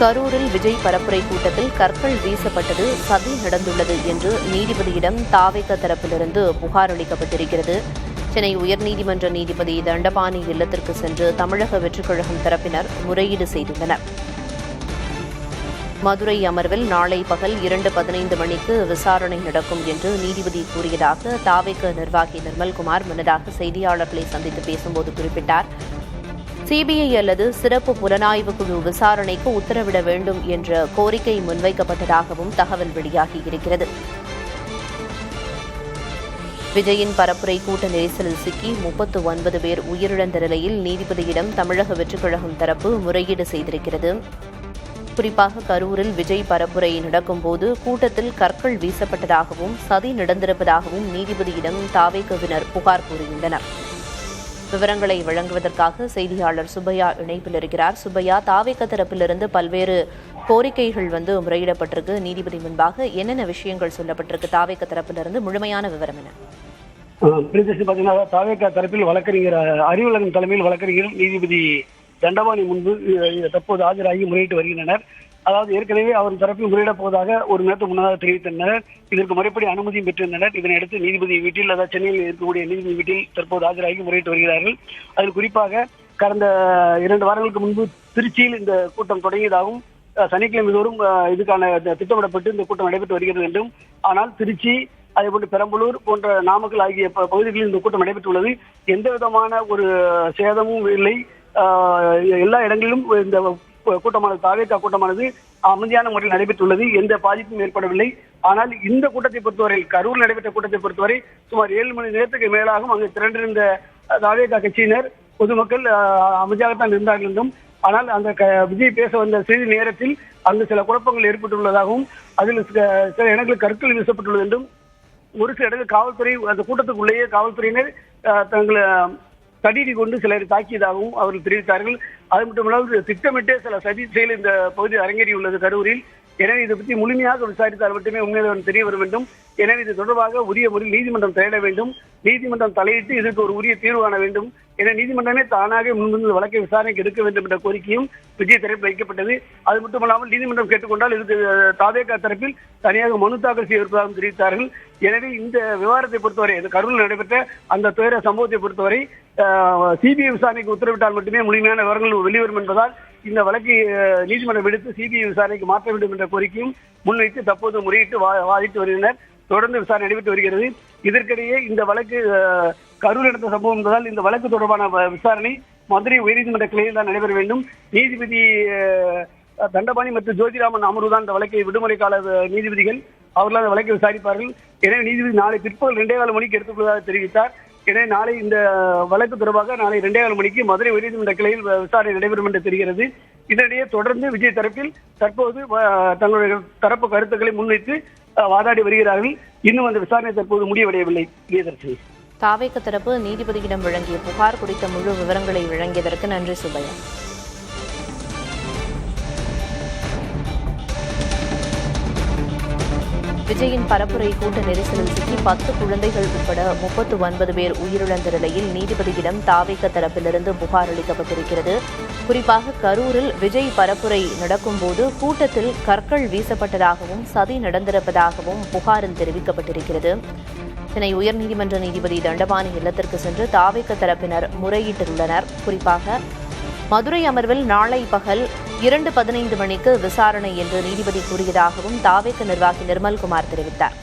கரூரில் விஜய் பரப்புரை கூட்டத்தில் கற்கள் வீசப்பட்டது சதி நடந்துள்ளது என்று நீதிபதியிடம் தாவேக தரப்பிலிருந்து புகார் அளிக்கப்பட்டிருக்கிறது. சென்னை உயர்நீதிமன்ற நீதிபதி தண்டபாணி இல்லத்திற்கு சென்று தமிழக வெற்றிக் கழகம் தரப்பினர் முறையீடு செய்துள்ளனர். மதுரை அமர்வில் நாளை பகல் 2:15 மணிக்கு விசாரணை நடக்கும் என்று நீதிபதி கூறியதாக தாவேக நிர்வாகி நிர்மல்குமார் முன்னதாக செய்தியாளர்களை சந்தித்து பேசும்போது குறிப்பிட்டார். சிபிஐ அல்லது சிறப்பு புலனாய்வு குழு விசாரணைக்கு உத்தரவிட வேண்டும் என்ற கோரிக்கை முன்வைக்கப்பட்டதாகவும் தகவல் வெளியாகியிருக்கிறது. விஜயின் பரப்புரை கூட்ட நெரிசலில் சிக்கி 39 பேர் உயிரிழந்த நிலையில் நீதிபதியிடம் தமிழக வெற்றிக் கழகம் தரப்பு முறையீடு செய்திருக்கிறது. குறிப்பாக கரூரில் விஜய் பரப்புரை நடக்கும்போது கூட்டத்தில் கற்கள் வீசப்பட்டதாகவும் சதி நடந்திருப்பதாகவும் நீதிபதியிடம் தாவேகவினர் புகார் கூறியுள்ளனர். விவரங்களை வழங்குவதற்காக செய்தியாளர் சுப்பையா இணைப்பில் இருக்கிறார். சுப்பையா, தாவேக தரப்பிலிருந்து பல்வேறு கோரிக்கைகள் முறையிடப்பட்டிருக்கு நீதிபதி முன்பாக. என்னென்ன விஷயங்கள் சொல்லப்பட்டிருக்கு தாவேக தரப்பிலிருந்து? முழுமையான விவரம் என்ன? தாவேக தரப்பில் வழக்கறிஞர் அறிவுலகம் தலைமையில் வழக்கறிஞர் நீதிபதி தண்டபாணி முன்பு தற்போது ஆஜராகி முறையிட்டு வருகின்றனர். அதாவது ஏற்கனவே அவர் தரப்பில் முறையிடப் போவதாக ஒரு நேரத்துக்கு முன்னதாக தெரிவித்திருந்தனர். இதற்கு முறைப்படி அனுமதியும் பெற்றிருந்தனர். இதனையடுத்து நீதிபதி வீட்டில், அதாவது சென்னையில் இருக்கக்கூடிய நீதிபதி வீட்டில் தற்போது ஆஜராகி முறையிட்டு வருகிறார்கள். அதில் குறிப்பாக கடந்த 2 வாரங்களுக்கு முன்பு திருச்சியில் இந்த கூட்டம் தொடங்கியதாகவும் சனிக்கிழமை தோறும் இதுக்கான திட்டமிடப்பட்டு இந்த கூட்டம் நடைபெற்று வருகிறது என்றும், ஆனால் திருச்சி, அதேபோன்று பெரம்பலூர் போன்ற நாமக்கல் ஆகிய பகுதிகளில் இந்த கூட்டம் நடைபெற்றுள்ளது. எந்த விதமான ஒரு சேதமும் இல்லை. எல்லா இடங்களிலும் இந்த கூட்டமானது, தாவேகா கூட்டமானது அமைதியான முறையில் நடைபெற்றுள்ளது. எந்த பாதிப்பும் ஏற்படவில்லை. ஆனால் இந்த கூட்டத்தை பொறுத்தவரை, கரூர் நடைபெற்ற கூட்டத்தை பொறுத்தவரை சுமார் 7 மணி நேரத்துக்கு மேலாகவும் அங்கு திரண்டிருந்த தாவேகா கட்சியினர், பொதுமக்கள் அமைதியாகத்தான் இருந்தார்கள் என்றும், ஆனால் அந்த விஜய் பேச வந்த சிறிது நேரத்தில் அங்கு சில குழப்பங்கள் ஏற்பட்டுள்ளதாகவும், அதில் சில இடங்களில் கற்கள் வீசப்பட்டுள்ளது என்றும், ஒரு சில இடங்கள் காவல்துறை அந்த கூட்டத்துக்குள்ளேயே காவல்துறையினர் தங்களை தடியடி கொண்டு சிலரை தாக்கியதாகவும் அவர்கள் தெரிவித்தார்கள். அது மட்டுமல்லாமல் திட்டமிட்டே சில சதி செயல் இந்த பகுதியில் அரங்கேறியுள்ளது கரூரில். எனவே இதை பற்றி முழுமையாக விசாரித்தால் மட்டுமே உண்மையாக தெரிய வரும் என்றும், எனவே இது தொடர்பாக உரிய முறையில் நீதிமன்றம் தலையிட வேண்டும். நீதிமன்றம் தலையிட்டு இதற்கு ஒரு உரிய தீர்வு காண வேண்டும். என நீதிமன்றமே தானாக முன்வந்து வழக்கை விசாரணைக்கு எடுக்க வேண்டும் என்ற கோரிக்கையும் விஜய் தரப்பில் வைக்கப்பட்டது. அது மட்டுமல்லாமல் நீதிமன்றம் கேட்டுக்கொண்டால் இதுக்கு தாவேகா தரப்பில் தனியாக மனு தாக்கல் செய்திருப்பதாகவும் தெரிவித்தார்கள். எனவே இந்த விவகாரத்தை பொறுத்தவரை, கரூரில் நடைபெற்ற அந்த துயர சம்பவத்தை பொறுத்தவரை சிபிஐ விசாரணைக்கு உத்தரவிட்டால் மட்டுமே முழுமையான விவரங்கள் வெளிவரும் என்பதால் இந்த வழக்கை நீதிமன்றம் எடுத்து சிபிஐ விசாரணைக்கு மாற்ற வேண்டும் என்ற கோரிக்கையும் முன்வைத்து தற்போது முறையிட்டு வாதிட்டு வருகின்றனர். தொடர்ந்து விசாரணை நடைபெற்று வருகிறது. இதற்கிடையே இந்த வழக்கு கரூர் நடந்த சம்பவம் என்பதால் இந்த வழக்கு தொடர்பான விசாரணை மதுரை உயர்நீதிமன்ற கிளையில் தான் நடைபெற வேண்டும். நீதிபதி தண்டபாணி மற்றும் ஜோதிராமன் அமர்வுதான் இந்த வழக்கை, விடுமுறை கால நீதிபதிகள் அவர்கள் அந்த வழக்கை விசாரிப்பார்கள். எனவே நீதிபதி நாளை பிற்பகல் 2:15 மணிக்கு எடுத்துக்கொள்வதாக தெரிவித்தார். எனவே நாளை இந்த வழக்கு தொடர்பாக நாளை 2:15 மணிக்கு மதுரை உயர்நீதிமன்ற கிளையில் விசாரணை நடைபெறும் என்று தெரிகிறது. இதனிடையே தொடர்ந்து விஜய் தரப்பில் தற்போது தங்களுடைய தரப்பு கருத்துக்களை முன்வைத்து வாதாடி வருகிறார்கள். இன்னும் அந்த விசாரணை தற்போது முடிவடையவில்லை. தாவேக தரப்பு நீதிபதியிடம் வழங்கிய புகார் குறித்த முழு விவரங்களை வழங்கியதற்கு நன்றி சுப்பையா. விஜயின் பரப்புரை கூட்ட நெரிசலில் சிக்கி 10 குழந்தைகள் உட்பட 39 பேர் உயிரிழந்த நிலையில் நீதிபதியிடம் தாவேக தரப்பிலிருந்து புகார் அளிக்கப்பட்டிருக்கிறது. குறிப்பாக கரூரில் விஜய் பரப்புரை நடக்கும்போது கூட்டத்தில் கற்கள் வீசப்பட்டதாகவும் சதி நடந்திருப்பதாகவும் புகாரில் தெரிவிக்கப்பட்டிருக்கிறது. சென்னை உயர்நீதிமன்ற நீதிபதி தண்டபாணி இல்லத்திற்கு சென்று தாவேக தரப்பினர் முறையிட்டுள்ளனர். குறிப்பாக மதுரை அமர்வில் நாளை பகல் 2:15 மணிக்கு விசாரணை என்று நீதிபதி கூறியதாகவும் தாவேக நிர்வாகி நிர்மல்குமார் தெரிவித்தார்.